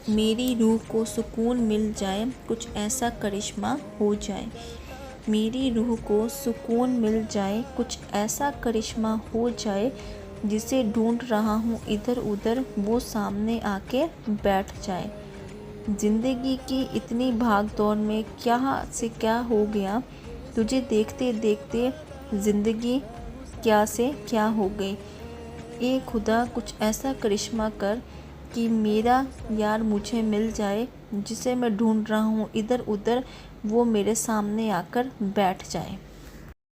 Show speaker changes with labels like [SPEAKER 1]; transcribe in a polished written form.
[SPEAKER 1] मेरी रूह को सुकून मिल जाए, कुछ ऐसा करिश्मा हो जाए। मेरी रूह को सुकून मिल जाए, कुछ ऐसा करिश्मा हो जाए। जिसे ढूंढ रहा हूँ इधर उधर, वो सामने आके बैठ जाए। ज़िंदगी की इतनी भाग दौड़ में क्या से क्या हो गया, तुझे देखते देखते ज़िंदगी क्या से क्या हो गई। ए खुदा, कुछ ऐसा करिश्मा कर कि मेरा यार मुझे मिल जाए, जिसे मैं ढूंढ रहा हूँ इधर उधर, वो मेरे सामने आकर बैठ जाए।